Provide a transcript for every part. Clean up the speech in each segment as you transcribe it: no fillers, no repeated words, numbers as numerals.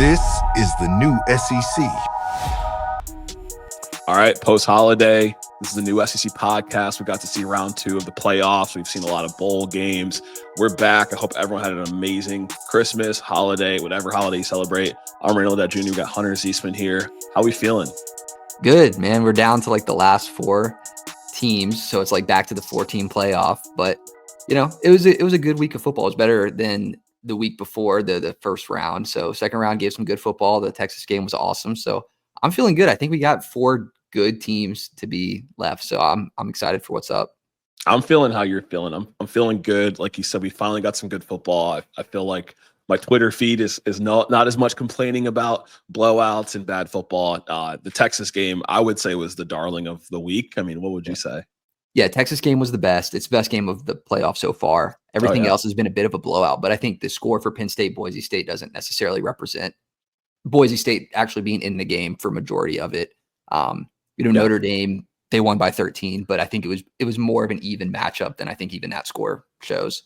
This is the new SEC. All right, post-holiday, this is the new SEC podcast. We got to see round 2 of the playoffs. We've seen a lot of bowl games. We're back. I hope everyone had an amazing Christmas, holiday, whatever holiday you celebrate. I'm Randall, Ledet Jr. We got Hunter Zeisman here. How we feeling? Good, man. We're down to like the last 4 teams, so it's like back to the 4-team playoff. But you know, it was a good week of football. It was better than the week before the first round. So second round gave some good football. The Texas game was awesome. So I'm feeling good. I think we got 4 good teams to be left. So I'm excited for what's up. I'm feeling how you're feeling. I'm feeling good. Like you said, we finally got some good football. I feel like my Twitter feed is not as much complaining about blowouts and bad football. The Texas game, I would say, was the darling of the week. I mean, what would you say? Yeah, Texas game was the best. It's the best game of the playoff so far. Everything else has been a bit of a blowout. But I think the score for Penn State, Boise State doesn't necessarily represent Boise State actually being in the game for majority of it. Notre Dame, they won by 13, but I think it was more of an even matchup than I think even that score shows.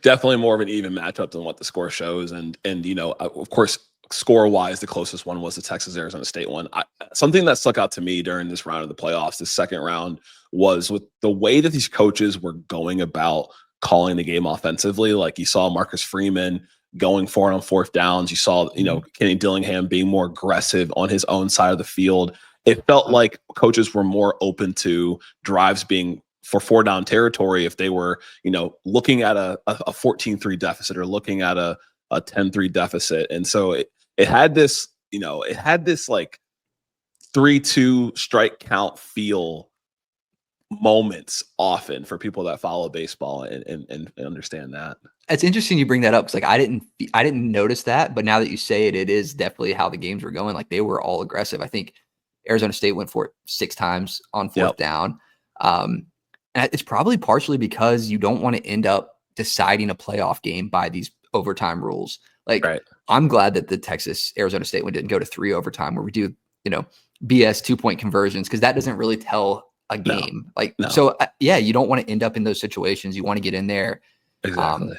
Definitely more of an even matchup than what the score shows. And you know, of course, score-wise, the closest one was the Texas-Arizona State one. Something that stuck out to me during this round of the playoffs, this second round, was with the way that these coaches were going about calling the game offensively. Like you saw Marcus Freeman going for it on fourth downs. You saw, Kenny Dillingham being more aggressive on his own side of the field. It felt like coaches were more open to drives being for 4-down territory if they were, looking at a 14-3 deficit or looking at a 10-3 deficit. And so it had this, like 3-2 strike count feel moments often for people that follow baseball and understand that. It's interesting you bring that up because like I didn't notice that, but now that you say it, it is definitely how the games were going. Like they were all aggressive. I think Arizona State went for it 6 times on fourth down. And it's probably partially because you don't want to end up deciding a playoff game by these overtime rules. Like I'm glad that the Texas Arizona State one didn't go to 3 overtime where we do, BS 2-point conversions, because that doesn't really tell a game. So you don't want to end up in those situations. You want to get in there. Exactly.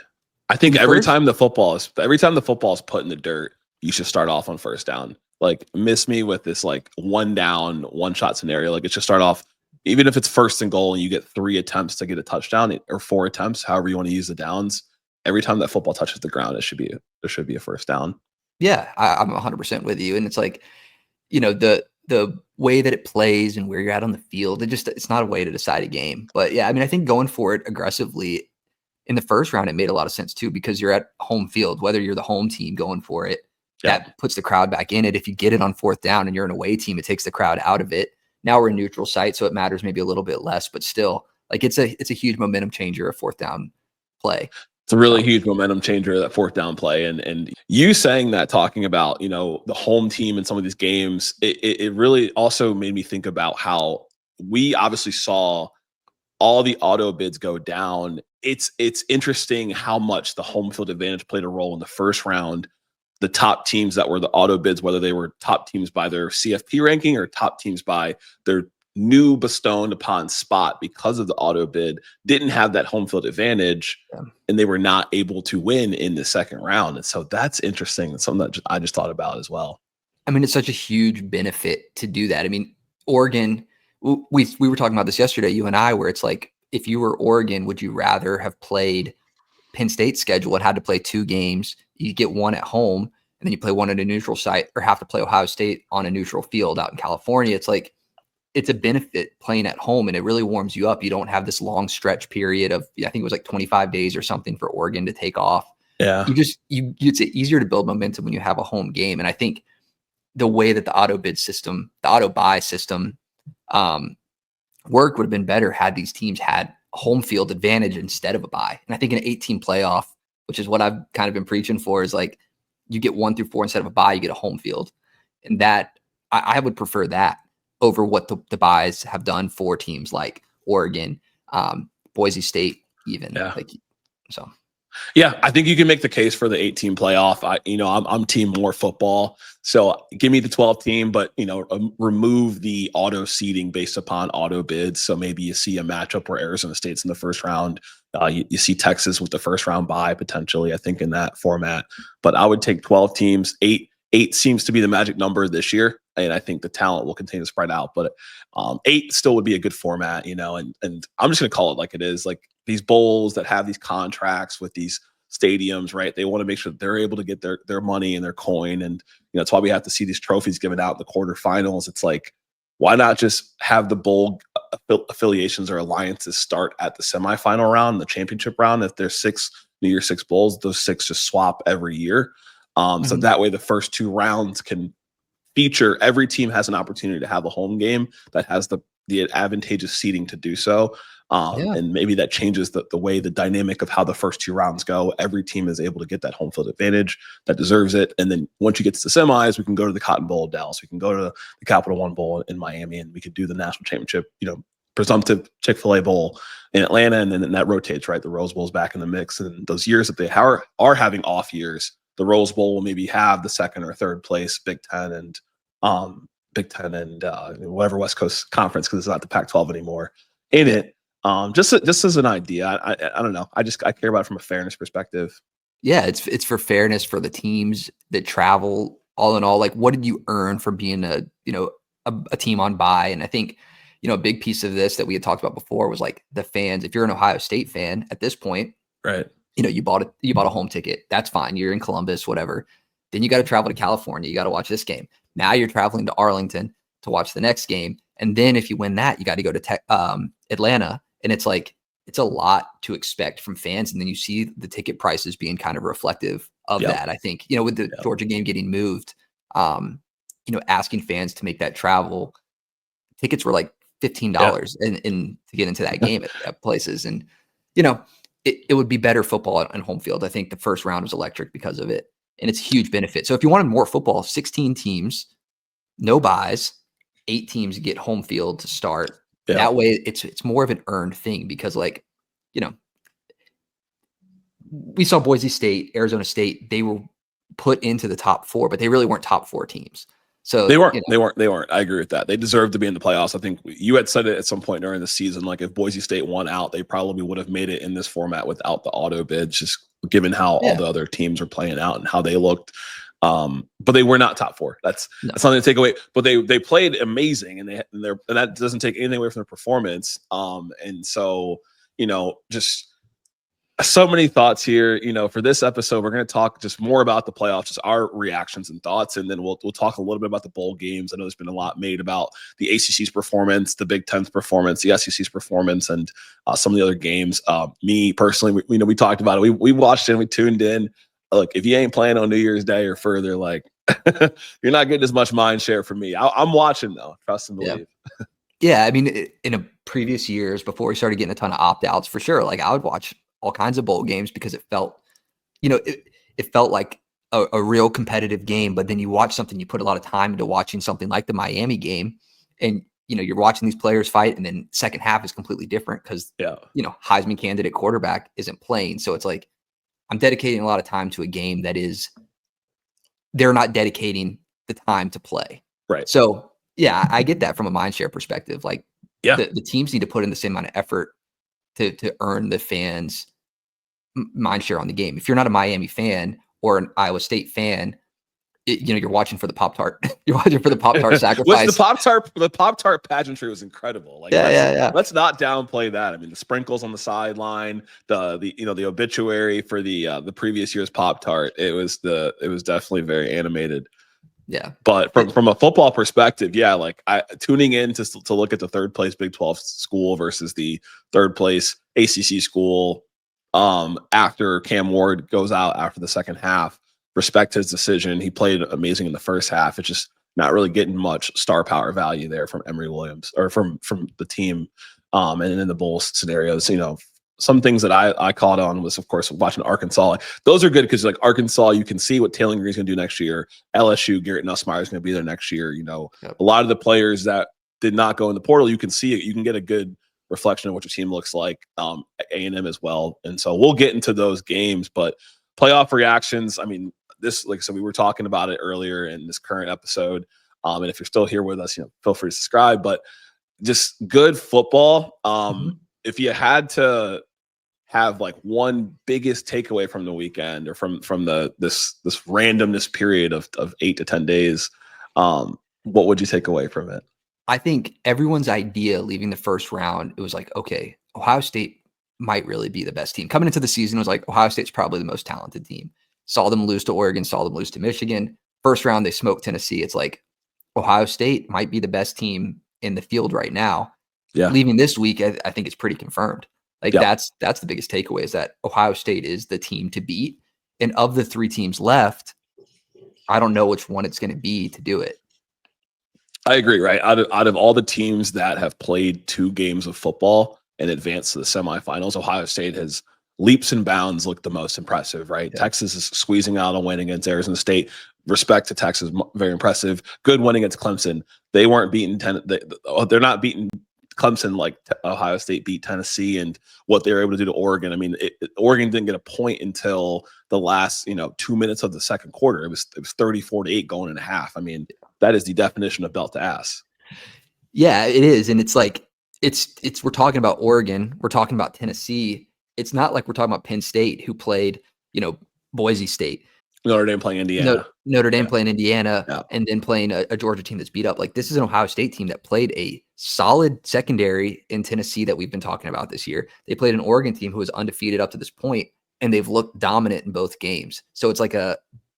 I think every time the football is put in the dirt, you should start off on first down. Like miss me with this like 1 down, 1 shot scenario. Like it should start off, even if it's first and goal and you get 3 attempts to get a touchdown or 4 attempts, however you want to use the downs. Every time that football touches the ground, there should be a first down. Yeah, I'm 100% with you. And it's like, the way that it plays and where you're at on the field, it's not a way to decide a game. But yeah, I mean, I think going for it aggressively in the first round, it made a lot of sense too, because you're at home field, whether you're the home team going for it, that puts the crowd back in it. If you get it on fourth down and you're an away team, it takes the crowd out of it. Now we're a neutral site, so it matters maybe a little bit less, but still, like it's a huge momentum changer, a fourth down play. It's a really huge momentum changer, that fourth down play. And you saying that, talking about, the home team in some of these games, it really also made me think about how we obviously saw all the auto bids go down. It's interesting how much the home field advantage played a role in the first round. The top teams that were the auto bids, whether they were top teams by their CFP ranking or top teams by their new bestowed upon spot because of the auto bid, didn't have that home field advantage, and they were not able to win in the second round. And so that's interesting. It's something that I just thought about as well. I mean, it's such a huge benefit to do that. I mean, Oregon, we were talking about this yesterday, you and I, where it's like, if you were Oregon, would you rather have played Penn State's schedule? It had to play 2 games. You get 1 at home, and then you play 1 at a neutral site, or have to play Ohio State on a neutral field out in California. It's like, it's a benefit playing at home, and it really warms you up. You don't have this long stretch period of, I think it was like 25 days or something for Oregon to take off. Yeah. It's easier to build momentum when you have a home game. And I think the way that the auto buy system worked would have been better had these teams had a home field advantage instead of a bye. And I think an 18 playoff, which is what I've kind of been preaching for, is like you get 1 through 4 instead of a bye, you get a home field. And that I would prefer that over what the buys have done for teams like Oregon, Boise State, even. Yeah. Yeah, I think you can make the case for the 18 playoff. I'm team more football. So give me the 12 team, but remove the auto seeding based upon auto bids. So maybe you see a matchup where Arizona State's in the first round. You see Texas with the first round bye potentially, I think, in that format. But I would take 12 teams, eight 8 seems to be the magic number this year, and I think the talent will continue to spread out. But 8 still would be a good format, and I'm just going to call it like it is. Like these bowls that have these contracts with these stadiums, right? They want to make sure that they're able to get their money and their coin, and that's why we have to see these trophies given out in the quarterfinals. It's like, why not just have the bowl affiliations or alliances start at the semifinal round, the championship round? If there's 6 New Year's 6 bowls, those 6 just swap every year. So that way the first 2 rounds can feature, every team has an opportunity to have a home game that has the advantageous seating to do so. And maybe that changes the way the dynamic of how the first 2 rounds go. Every team is able to get that home field advantage that deserves it. And then once you get to the semis, we can go to the Cotton Bowl of Dallas. We can go to the Capital One Bowl in Miami, and we could do the national championship, presumptive Chick-fil-A Bowl in Atlanta. And then that rotates, right? The Rose Bowl's back in the mix. And those years that they are having off years, the Rose Bowl will maybe have the 2nd or 3rd place Big Ten and whatever West Coast Conference, because it's not the Pac-12 anymore, in it. Just as an idea. I don't know. I care about it from a fairness perspective. Yeah, it's for fairness for the teams that travel. All in all, like, what did you earn from being a team on bye? And I think a big piece of this that we had talked about before was like the fans. If you're an Ohio State fan at this point, right? You bought a home ticket. That's fine. You're in Columbus, whatever. Then you got to travel to California. You got to watch this game. Now you're traveling to Arlington to watch the next game. And then if you win that, you got to go to Atlanta. And it's like, it's a lot to expect from fans. And then you see the ticket prices being kind of reflective of that. I think, with the Georgia game getting moved, asking fans to make that travel, tickets were like $15 and to get into that game at places. And, it would be better football on home field. I think the first round was electric because of it. And it's a huge benefit. So if you wanted more football, 16 teams, no buys, 8 teams get home field to start. Yeah. That way it's more of an earned thing because we saw Boise State, Arizona State, they were put into the top 4, but they really weren't top 4 teams. So they weren't. I agree with that. They deserved to be in the playoffs. I think you had said it at some point during the season, like if Boise State won out, they probably would have made it in this format without the auto bids, just given how all the other teams are playing out and how they looked. But they were not top 4. That's something to take away. But they played amazing, and that doesn't take anything away from their performance. And so just so many thoughts here. For this episode, we're going to talk just more about the playoffs, just our reactions and thoughts, and then we'll talk a little bit about the bowl games. I know there's been a lot made about the ACC's performance, the Big Ten's performance, the SEC's performance, and some of the other games. Me personally, we talked about it. We watched it and we tuned in. Look, if you ain't playing on New Year's Day or further, like you're not getting as much mind share from me. I'm watching though. Trust and believe. Yeah, I mean, in previous years before we started getting a ton of opt-outs, for sure, like I would watch all kinds of bowl games because it felt, it felt like a real competitive game. But then you watch something, you put a lot of time into watching something like the Miami game, and you're watching these players fight, and then second half is completely different because Heisman candidate quarterback isn't playing. So it's like I'm dedicating a lot of time to a game that is they're not dedicating the time to play. Right. So yeah, I get that from a mindshare perspective. Like the teams need to put in the same amount of effort to earn the fans' mindshare on the game. If you're not a Miami fan or an Iowa State fan, you're watching for the Pop-Tart. You're watching for the Pop-Tart sacrifice. The Pop-Tart pageantry was incredible. Like, let's not downplay that. I mean, the sprinkles on the sideline, the obituary for the previous year's Pop-Tart. It was definitely very animated. Yeah. But from a football perspective, like tuning in to look at the 3rd place Big 12 school versus the 3rd place ACC school after Cam Ward goes out after the second half. Respect his decision. He played amazing in the first half. It's just not really getting much star power value there from Emory Williams or from the team. And in the bowl scenarios, some things that I caught on was, of course, watching Arkansas. Those are good because like Arkansas, you can see what Taylor Green's going to do next year. LSU, Garrett Nussmeier is going to be there next year. A lot of the players that did not go in the portal, you can see it. You can get a good reflection of what your team looks like. A&M as well. And so we'll get into those games, but playoff reactions. I mean, this, like I said, we were talking about it earlier in this current episode. And if you're still here with us, feel free to subscribe, but just good football. If you had to have like one biggest takeaway from the weekend, or from this randomness period of 8 to 10 days, what would you take away from it? I think everyone's idea leaving the first round, it was like, okay, Ohio State might really be the best team. Coming into the season, it was like, Ohio State's probably the most talented team. Saw them lose to Oregon, saw them lose to Michigan. First round, they smoked Tennessee. It's like, Ohio State might be the best team in the field right now. Yeah. Leaving this week, I think it's pretty confirmed. Like, Yep. that's the biggest takeaway, is that Ohio State is the team to beat. And of the 3 teams left, I don't know which one it's going to be to do it. I agree, right? Out of all the teams that have played 2 games of football and advanced to the semifinals, Ohio State has leaps and bounds looked the most impressive, right? Yeah. Texas is squeezing out a win against Arizona State. Respect to Texas, very impressive. Good win against Clemson. They weren't beaten. They're not beating Clemson like Ohio State beat Tennessee, and what they were able to do to Oregon. I mean, Oregon didn't get a point until the last 2 minutes of the second quarter. It was 34-8 going in a half. I mean, that is the definition of belt to ass. Yeah, it is. And it's like, we're talking about Oregon. We're talking about Tennessee. It's not like we're talking about Penn State, who played, Boise State. Notre Dame playing Indiana. Notre Dame playing Indiana, and then playing a Georgia team that's beat up. Like, this is an Ohio State team that played a solid secondary in Tennessee that we've been talking about this year. They played an Oregon team who was undefeated up to this point, and they've looked dominant in both games. So it's like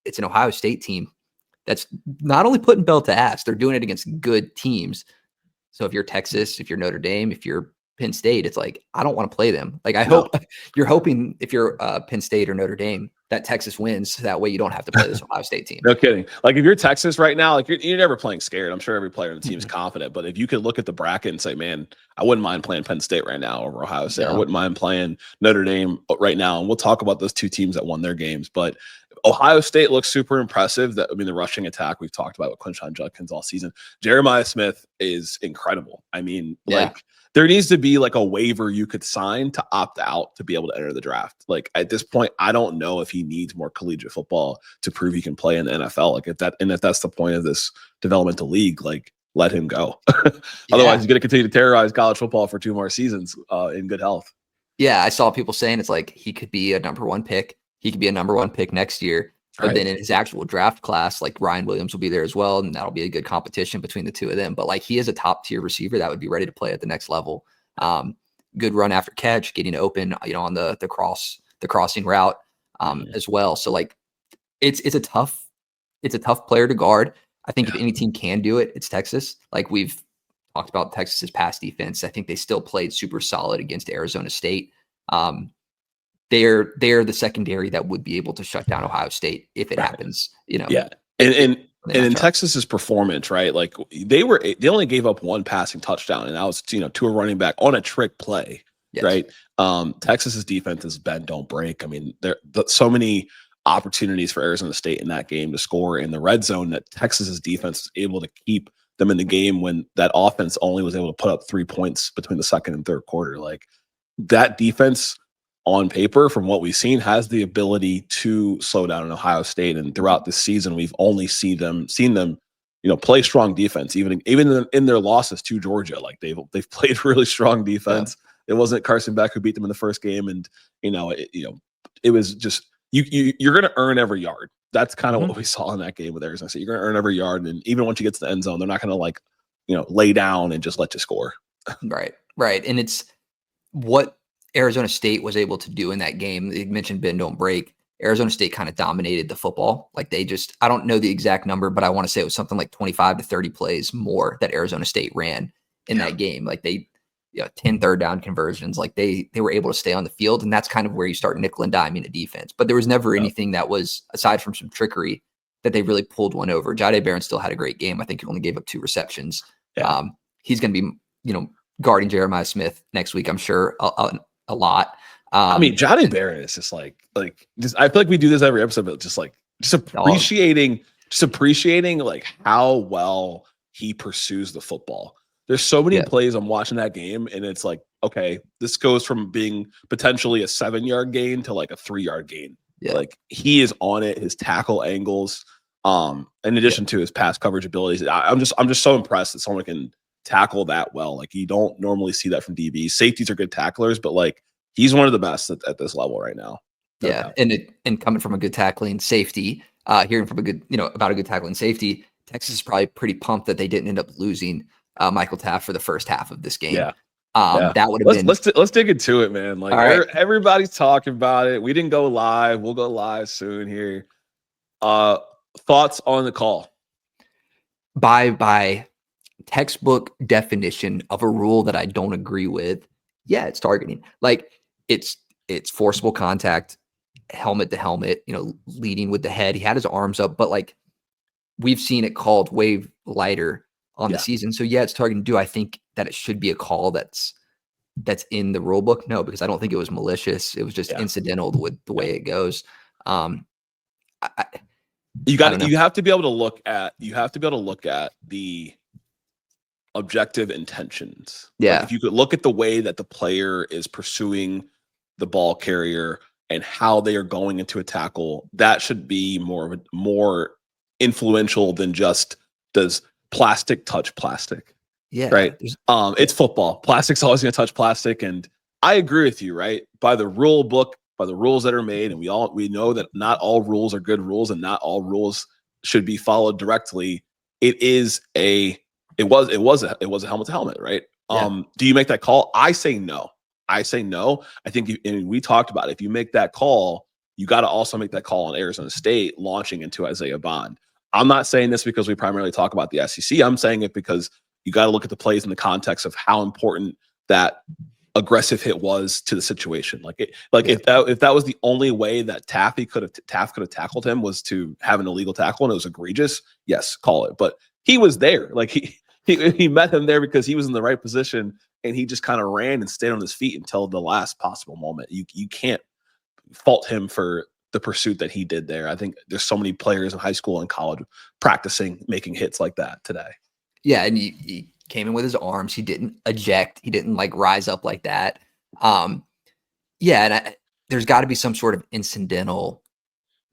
it's an Ohio State team that's not only putting belt to ass, they're doing it against good teams. So if you're Texas, if you're Notre Dame, if you're Penn State, it's like, I don't want to play them. Like, hope you're hoping, if you're Penn State or Notre Dame, that Texas wins. So that way you don't have to play this Ohio State team. No kidding. Like, if you're Texas right now, like, you're never playing scared. I'm sure every player on the team is confident. But if you could look at the bracket and say, man, I wouldn't mind playing Penn State right now over Ohio State. I wouldn't mind playing Notre Dame right now. And we'll talk about those 2 teams that won their games. But Ohio State looks super impressive. The rushing attack we've talked about with Quinshon Judkins all season. Jeremiah Smith is incredible. I mean, there needs to be like a waiver you could sign to opt out to be able to enter the draft. Like, at this point, I don't know if he needs more collegiate football to prove he can play in the NFL. Like, if that's the point of this developmental league, like, let him go. Otherwise, he's going to continue to terrorize college football for 2 more seasons in good health. Yeah, I saw people saying it's like he could be a number 1 pick. He could be a number 1 pick next year. But then in his actual draft class, like, Ryan Williams will be there as well, and that'll be a good competition between the 2 of them. But like, he is a top tier receiver that would be ready to play at the next level. Good run after catch, getting open, on the crossing route as well. So like, it's a tough player to guard. I think if any team can do it, it's Texas. Like, we've talked about Texas's pass defense. I think they still played super solid against Arizona State. They're the secondary that would be able to shut down Ohio State if it happens, Yeah. And in Texas's performance, right? Like, they only gave up 1 passing touchdown, and that was, to a running back on a trick play, right? Texas's defense is bend, don't break. I mean, there so many opportunities for Arizona State in that game to score in the red zone that Texas's defense was able to keep them in the game when that offense only was able to put up 3 points between the second and third quarter. Like, that defense, on paper, from what we've seen, has the ability to slow down in Ohio State. And throughout this season, we've only seen them, play strong defense, even in their losses to Georgia. Like, they've played really strong defense. Yeah. It wasn't Carson Beck who beat them in the first game, and it was just you're going to earn every yard. That's kind of what we saw in that game with Arizona State. You're going to earn every yard, and even once you get to the end zone, they're not going to lay down and just let you score. Right, and it's what Arizona State was able to do in that game. You mentioned bend, don't break. Arizona State kind of dominated the football. Like, I don't know the exact number, but I want to say it was something like 25 to 30 plays more that Arizona State ran in that game. Like, 10 third down conversions. Like, they were able to stay on the field, and that's kind of where you start nickel and diming a defense. But there was never anything that was, aside from some trickery, that they really pulled one over. Jahdae Barron still had a great game. I think he only gave up 2 receptions. Yeah. He's going to be, guarding Jeremiah Smith next week, I'm sure, a lot. I mean, Jahdae Barron is just I feel like we do this every episode, but just appreciating like how well he pursues the football. There's so many plays I'm watching that game, and it's like, okay, this goes from being potentially a 7-yard gain to like a 3-yard gain. Yeah. Like, he is on it, his tackle angles, in addition to his pass coverage abilities. I'm just so impressed that someone can tackle that well. Like, you don't normally see that from DBs. Safeties are good tacklers, but like, he's one of the best at this level right now. Yeah, and coming from a good tackling safety, hearing from a good, about a good tackling safety, Texas is probably pretty pumped that they didn't end up losing Michael Taft for the first half of this game. Yeah. That would have been. Let's dig into it, man. Like, all right. Everybody's talking about it. We didn't go live. We'll go live soon here. Thoughts on the call? By textbook definition of a rule that I don't agree with, yeah, it's targeting. Like, it's forcible contact, helmet to helmet, leading with the head. He had his arms up, but like, we've seen it called way lighter on the season. So yeah, it's targeting. Do I think that it should be a call that's in the rule book? No, because I don't think it was malicious. It was just incidental with the way it goes. You have to be able to look at the objective intentions. Yeah. Like, if you could look at the way that the player is pursuing the ball carrier and how they are going into a tackle, that should be more influential than just does plastic touch plastic. Yeah. Right. It's football. Plastic's always going to touch plastic. And I agree with you, right? By the rule book, by the rules that are made, and we know that not all rules are good rules and not all rules should be followed directly. It was a helmet to helmet, right? Yeah. Do you make that call? I say no. I think and we talked about it. If you make that call, you got to also make that call on Arizona State launching into Isaiah Bond. I'm not saying this because we primarily talk about the SEC. I'm saying it because you got to look at the plays in the context of how important that aggressive hit was to the situation. If that was the only way that Taft could have tackled him was to have an illegal tackle and it was egregious, yes, call it. But he was there. Like, he met him there because he was in the right position, and he just kind of ran and stayed on his feet until the last possible moment. You can't fault him for the pursuit that he did there. I think there's so many players in high school and college practicing making hits like that today. Yeah, and he came in with his arms. He didn't eject. He didn't like rise up like that. There's got to be some sort of incidental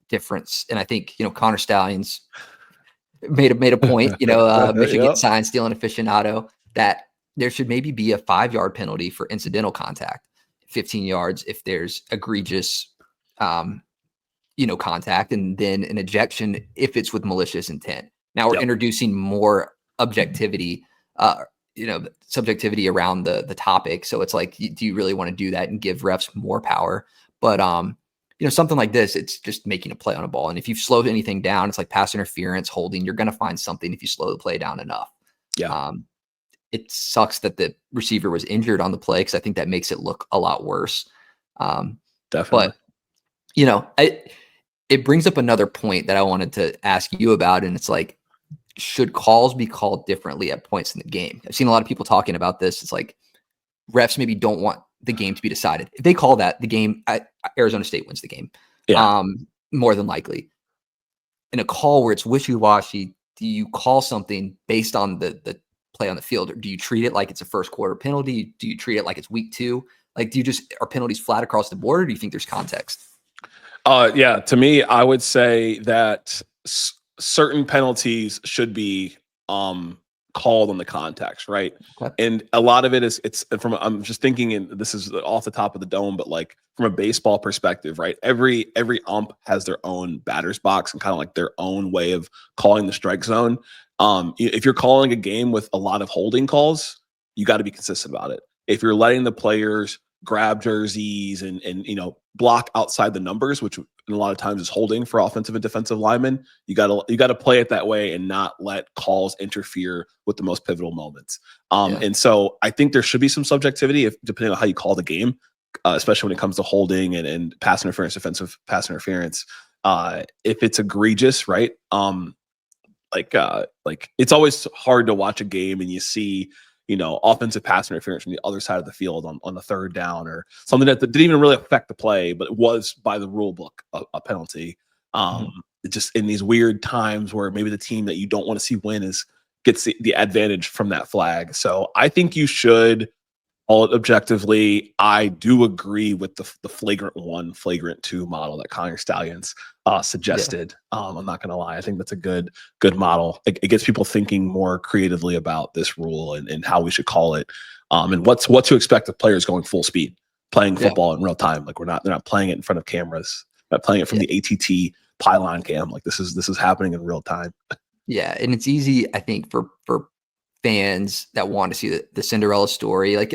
difference. And I think, Connor Stallions made a point, Michigan sign stealing aficionado, that there should maybe be a 5-yard penalty for incidental contact, 15 yards if there's egregious, contact, and then an ejection if it's with malicious intent. Now we're introducing more objectivity, subjectivity around the topic. So it's like, do you really want to do that and give refs more power? But, something like this, it's just making a play on a ball. And if you've slowed anything down, it's like pass interference, holding, you're going to find something if you slow the play down enough. Yeah. It sucks that the receiver was injured on the play, because I think that makes it look a lot worse. Definitely. But, it brings up another point that I wanted to ask you about. And it's like, should calls be called differently at points in the game? I've seen a lot of people talking about this. It's like, refs maybe don't want the game to be decided. If they call that, the game, Arizona State wins the game. Yeah. More than likely. In a call where it's wishy-washy, do you call something based on the play on the field, or do you treat it like it's a first quarter penalty? Do you treat it like it's week 2? Like, are penalties flat across the board, or do you think there's context? To me, I would say that certain penalties should be called on the context, right? Okay. And a lot of it it's from, I'm just thinking, and this is off the top of the dome, but like from a baseball perspective, right? Every ump has their own batter's box and kind of like their own way of calling the strike zone. If you're calling a game with a lot of holding calls, you got to be consistent about it. If you're letting the players grab jerseys and block outside the numbers, which a lot of times is holding for offensive and defensive linemen, you got to play it that way and not let calls interfere with the most pivotal moments. And so I think there should be some subjectivity depending on how you call the game, especially when it comes to holding and pass interference, defensive pass interference. If it's egregious, right? Like it's always hard to watch a game and you see, offensive pass interference from the other side of the field on the third down, or something that didn't even really affect the play, but it was by the rule book a penalty. Just in these weird times where maybe the team that you don't want to see win gets the advantage from that flag. So I think you should call it objectively. I do agree with the flagrant 1, flagrant 2 model that Connor Stallions suggested. I'm not going to lie. I think that's a good model. It gets people thinking more creatively about this rule and how we should call it, and what to expect of players going full speed. playing football in real time. Like they're not playing it in front of cameras, not playing it from the ATT pylon cam. Like this is happening in real time. Yeah, and it's easy, I think, for fans that want to see the Cinderella story. Like,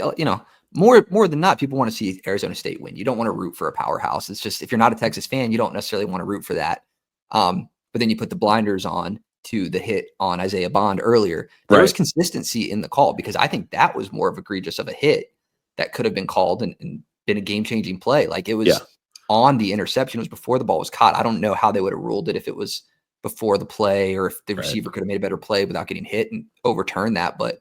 more than not, people want to see Arizona State win. You don't want to root for a powerhouse. It's just, if you're not a Texas fan, you don't necessarily want to root for that. But then you put the blinders on to the hit on Isaiah Bond earlier. There was consistency in the call, because I think that was more of egregious of a hit that could have been called and been a game-changing play. Like, it was on the interception. It was before the ball was caught. I don't know how they would have ruled it if it was before the play, or if the receiver could have made a better play without getting hit and overturn that. But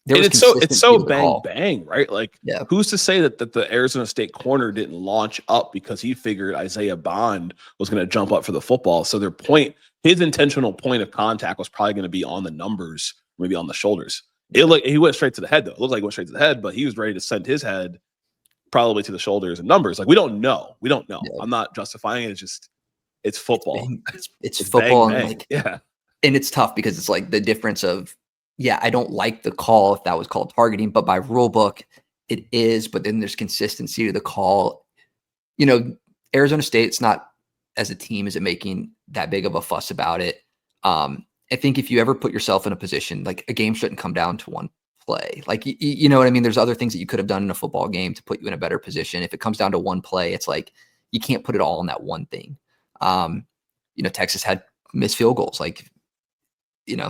it's so bang, right? Like, who's to say that the Arizona State corner didn't launch up because he figured Isaiah Bond was going to jump up for the football? So his intentional point of contact was probably going to be on the numbers, maybe on the shoulders. He went straight to the head, though. It looked like he went straight to the head, but he was ready to send his head probably to the shoulders and numbers. Like, we don't know. Yeah. I'm not justifying it. It's football. It's football. Bang, and bang. And it's tough, because it's like the difference of, I don't like the call if that was called targeting, but by rule book it is. But then there's consistency to the call. Arizona State's not, as a team, is it making that big of a fuss about it. I think if you ever put yourself in a position, like, a game shouldn't come down to one play. Like, you know what I mean? There's other things that you could have done in a football game to put you in a better position. If it comes down to one play, it's like, you can't put it all on that one thing. Texas had missed field goals. Like,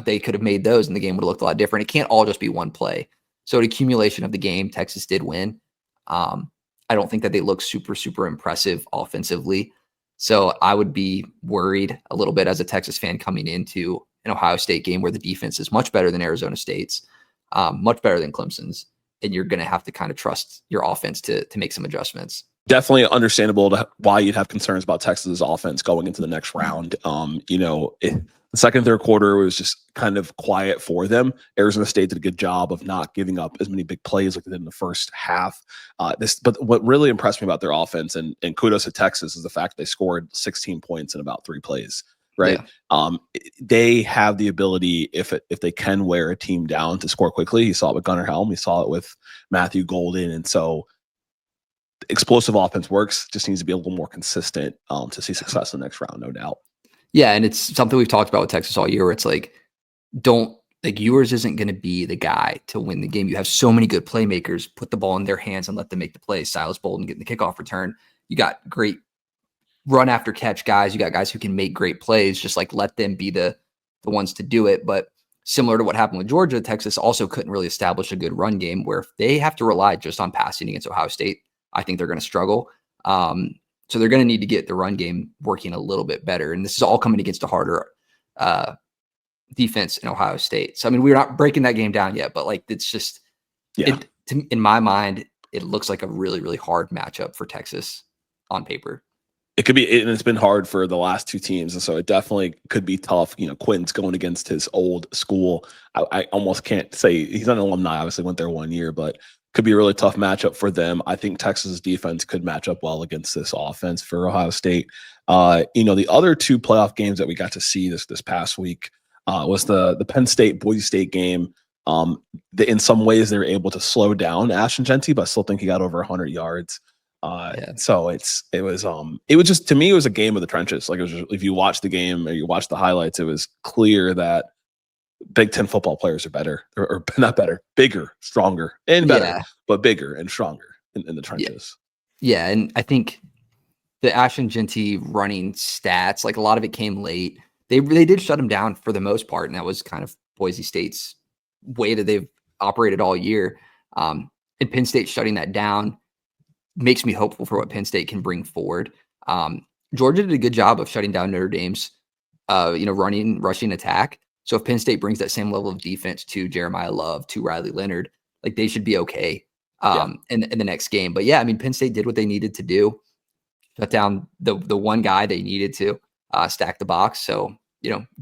they could have made those and the game would have looked a lot different. It can't all just be one play. So the accumulation of the game, Texas did win. I don't think that they look super, super impressive offensively. So I would be worried a little bit as a Texas fan coming into an Ohio State game where the defense is much better than Arizona State's, much better than Clemson's. And you're going to have to kind of trust your offense to make some adjustments. Definitely understandable why you'd have concerns about Texas's offense going into the next round. The second and third quarter was just kind of quiet for them. Arizona State did a good job of not giving up as many big plays like they did in the first half. But what really impressed me about their offense, and kudos to Texas, is the fact they scored 16 points in about 3 plays. Right. Yeah. They have the ability, if they can wear a team down, to score quickly. You saw it with Gunnar Helm. You saw it with Matthew Golden. And so explosive offense works, just needs to be a little more consistent to see success in the next round, no doubt. Yeah, and it's something we've talked about with Texas all year, where it's like, yours isn't going to be the guy to win the game. You have so many good playmakers. Put the ball in their hands and let them make the plays. Silas Bolden getting the kickoff return. You got great run after catch guys. You got guys who can make great plays. Just like, let them be the ones to do it. But similar to what happened with Georgia, Texas also couldn't really establish a good run game, where if they have to rely just on passing against Ohio State, I think they're going to struggle. So they're going to need to get the run game working a little bit better. And this is all coming against a harder defense in Ohio State. So, I mean, we're not breaking that game down yet, but it's just, in my mind, it looks like a really, really hard matchup for Texas on paper. It could be, and it's been hard for the last 2 teams. And so it definitely could be tough. Quentin's going against his old school. I almost can't say he's an alumni, obviously went there 1 year, but could be a really tough matchup for them. I think Texas's defense could match up well against this offense for Ohio State. The other 2 playoff games that we got to see this past week was the Penn State Boise State game. In some ways, they were able to slow down Ashton Jeanty, but I still think he got over 100 yards. So it was just, to me, it was a game of the trenches. Like, it was just, if you watch the game or you watch the highlights, it was clear that Big Ten football players are better, or not better, bigger, stronger, and better, but bigger and stronger in the trenches. Yeah, and I think the Ashton Jeanty running stats, like, a lot of it came late. They did shut him down for the most part, and that was kind of Boise State's way that they've operated all year. And Penn State shutting that down makes me hopeful for what Penn State can bring forward. Georgia did a good job of shutting down Notre Dame's, rushing attack. So if Penn State brings that same level of defense to Jeremiah Love, to Riley Leonard, they should be okay in the next game. But Penn State did what they needed to do, shut down the one guy they needed to, stack the box. So,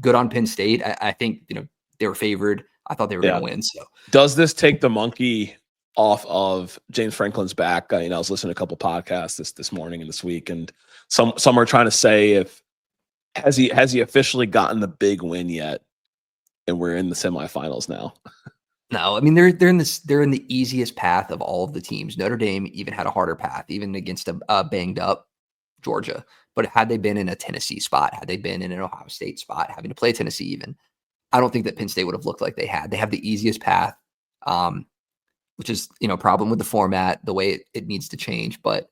good on Penn State. I think, they were favored. I thought they were going to win. So does this take the monkey off of James Franklin's back? I was listening to a couple podcasts this morning and this week, and some are trying to say, has he officially gotten the big win yet? And we're in the semifinals now. No, I mean they're in the easiest path of all of the teams. Notre Dame even had a harder path, even against a banged up Georgia. But had they been in a Tennessee spot, had they been in an Ohio State spot, having to play Tennessee even, I don't think that Penn State would have looked like they had. They have the easiest path, which is a problem with the format, the way it needs to change. But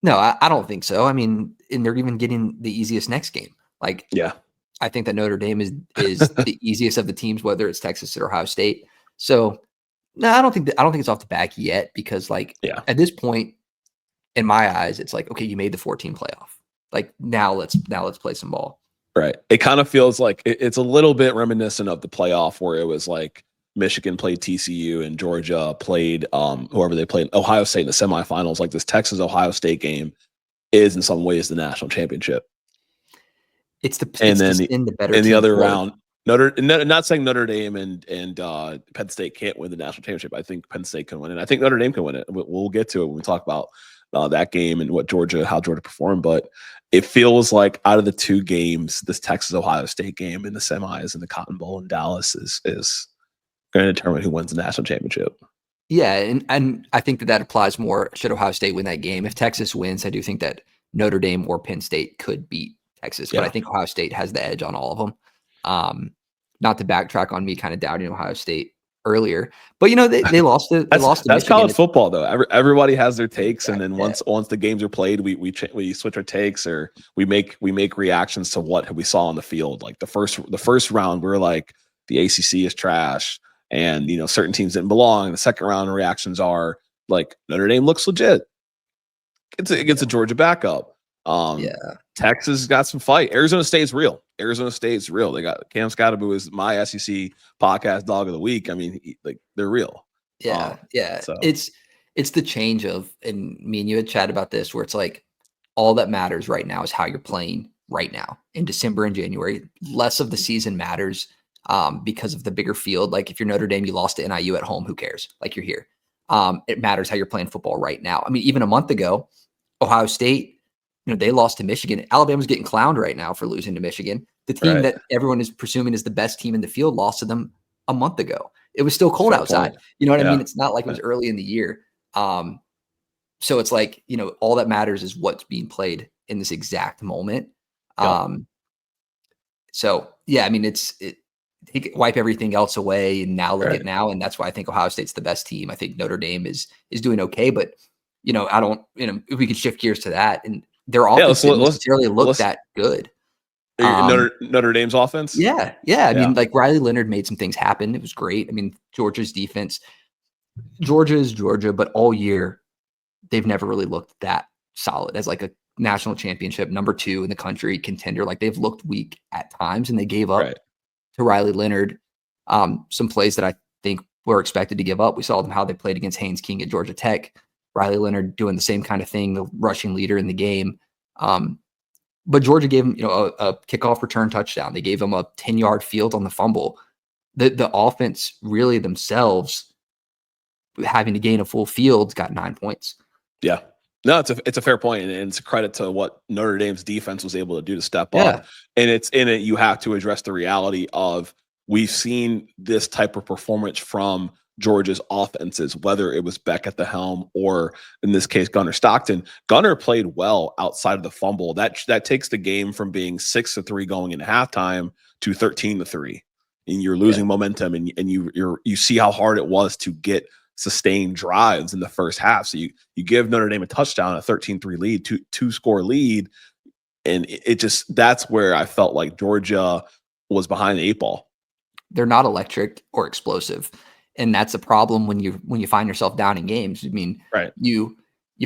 no, I don't think so. I mean, and they're even getting the easiest next game. Like, Yeah. I think that Notre Dame is the easiest of the teams, whether it's Texas or Ohio State. So no, I don't think it's off the back yet, because at this point, in my eyes, it's like, okay, you made the 14 playoff. Like now let's play some ball. Right. It kind of feels like it's a little bit reminiscent of the playoff where it was like Michigan played TCU and Georgia played whoever they played, Ohio State in the semifinals. Like this Texas Ohio State game is in some ways the national championship. It's the better in the other forward. round. Not saying Notre Dame and Penn State can't win the national championship. I think Penn State can win it. I think Notre Dame can win it. We'll get to it when we talk about that game and how Georgia performed. But it feels like out of the two games, this Texas Ohio State game in the semis and the Cotton Bowl in Dallas is going to determine who wins the national championship. Yeah, and I think that applies more. Should Ohio State win that game? If Texas wins, I do think that Notre Dame or Penn State could beat Texas, but I think Ohio State has the edge on all of them. Not to backtrack on me kind of doubting Ohio State earlier, but they lost to that's college football though. Everybody has their takes, and then once the games are played, we switch our takes, or we make reactions to what we saw on the field. Like the first round, we were like the ACC is trash, and certain teams didn't belong. The second round reactions are like Notre Dame looks legit. It gets a Georgia backup. Texas got some fight. Arizona State's real. They got Cam Scottaboo is my SEC podcast dog of the week. I mean, they're real. Yeah. So. It's the change of, and me and you had chatted about this, where it's like all that matters right now is how you're playing right now in December and January. Less of the season matters because of the bigger field. Like if you're Notre Dame, you lost to NIU at home. Who cares? Like you're here. It matters how you're playing football right now. I mean, even a month ago, Ohio State, they lost to Michigan. Alabama's getting clowned right now for losing to Michigan. The team that everyone is presuming is the best team in the field lost to them a month ago. It was still cold outside. Point. You know what I mean? It's not like it was early in the year. So it's like, all that matters is what's being played in this exact moment. So yeah, I mean, wipe everything else away and now look at now. And that's why I think Ohio State's the best team. I think Notre Dame is doing okay, but I don't, if we could shift gears to that, and their offense didn't necessarily look that good. Notre Dame's offense? Yeah. I mean, like Riley Leonard made some things happen. It was great. I mean, Georgia's defense, Georgia is Georgia, but all year they've never really looked that solid as like a national championship number 2 in the country contender. Like they've looked weak at times, and they gave up to Riley Leonard some plays that I think were expected to give up. We saw them how they played against Haynes King at Georgia Tech. Riley Leonard doing the same kind of thing, the rushing leader in the game. But Georgia gave him, a kickoff return touchdown. They gave him a 10-yard field on the fumble. The offense really themselves, having to gain a full field, got 9 points. Yeah. No, it's a fair point, and it's a credit to what Notre Dame's defense was able to do to step up. And it's in it. You have to address the reality of we've seen this type of performance from Georgia's offenses, whether it was Beck at the helm or in this case Gunnar Stockton. Gunnar played well outside of the fumble. That takes the game from being 6-3 going into halftime to 13-3, and you're losing momentum, and you see how hard it was to get sustained drives in the first half. So you give Notre Dame a touchdown, a 13-3 lead, two score lead, and it just, that's where I felt like Georgia was behind the 8 ball. They're not electric or explosive. And that's a problem when you find yourself down in games. I mean, you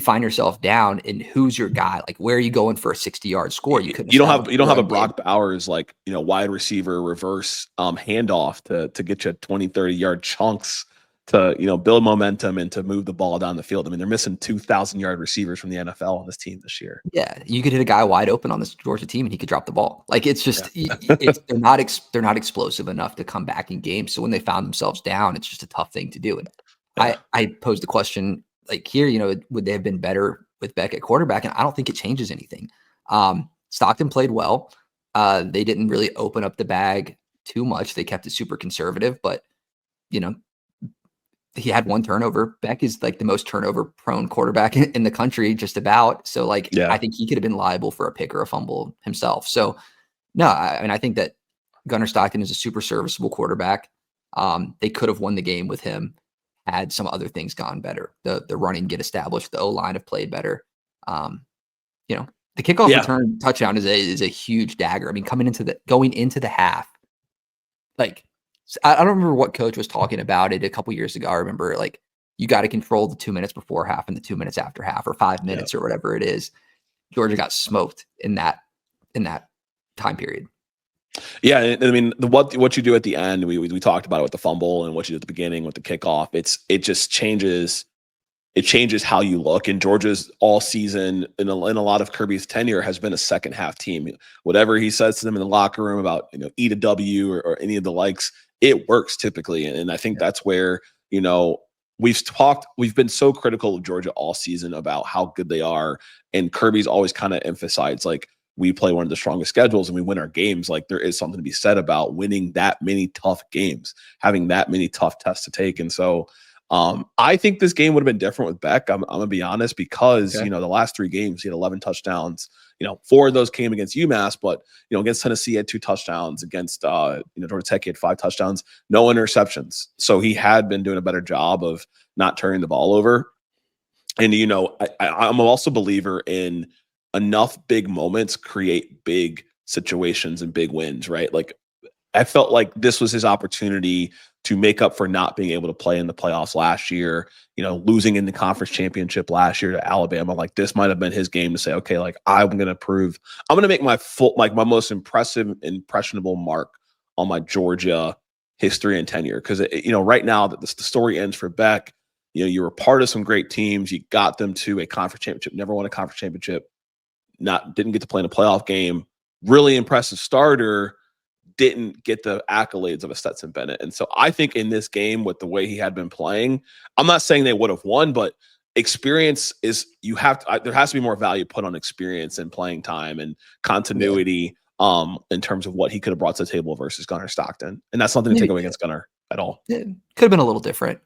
find yourself down, and who's your guy? Like, where are you going for a 60-yard score? You don't have a Brock Bowers, like, wide receiver reverse handoff to get you 20, 30-yard chunks to, build momentum and to move the ball down the field. I mean, they're missing 2,000-yard receivers from the NFL on this team this year. Yeah, you could hit a guy wide open on this Georgia team and he could drop the ball. Like, it's just they're not explosive enough to come back in games. So when they found themselves down, it's just a tough thing to do. And I posed the question, like, here, would they have been better with Beck at quarterback? And I don't think it changes anything. Stockton played well. They didn't really open up the bag too much. They kept it super conservative, but he had one turnover. Beck is like the most turnover prone quarterback in the country, just about. So like, Yeah. I think he could have been liable for a pick or a fumble himself. So no, I mean, I think that Gunnar Stockton is a super serviceable quarterback. They could have won the game with him had some other things gone better. The running get established. The O-line have played better. You know, the kickoff return touchdown is a huge dagger. I mean, going into the half, like, I don't remember what coach was talking about it a couple years ago. I remember like you got to control the 2 minutes before half and the 2 minutes after half, or 5 minutes or whatever it is. Georgia got smoked in that time period. Yeah, I mean, what you do at the end, we talked about it with the fumble, and what you do at the beginning with the kickoff. It just changes. It changes how you look. And Georgia's all season, in a lot of Kirby's tenure, has been a second half team. Whatever he says to them in the locker room about, eat a W or any of the likes, it works typically. And I think that's where, we've been so critical of Georgia all season about how good they are. And Kirby's always kind of emphasized, like, we play one of the strongest schedules and we win our games. Like, there is something to be said about winning that many tough games, having that many tough tests to take. And so I think this game would have been different with Beck. I'm going to be honest, because, the last 3 games, he had 11 touchdowns. 4 of those came against UMass, but, against Tennessee, he had 2 touchdowns. Against, Georgia Tech, he had 5 touchdowns, no interceptions. So he had been doing a better job of not turning the ball over. And, I'm also a believer in enough big moments create big situations and big wins, right? Like, I felt like this was his opportunity to make up for not being able to play in the playoffs last year, losing in the conference championship last year to Alabama. Like, this might have been his game to say, okay, like, I'm going to make my most impressionable mark on my Georgia history and tenure. Cause right now that the story ends for Beck, you were part of some great teams. You got them to a conference championship, never won a conference championship, didn't get to play in a playoff game, really impressive starter, didn't get the accolades of a Stetson Bennett. And so I think in this game, with the way he had been playing, I'm not saying they would have won, but experience is, there has to be more value put on experience and playing time and continuity in terms of what he could have brought to the table versus Gunnar Stockton. And that's something to take away against Gunnar at all. It could have been a little different.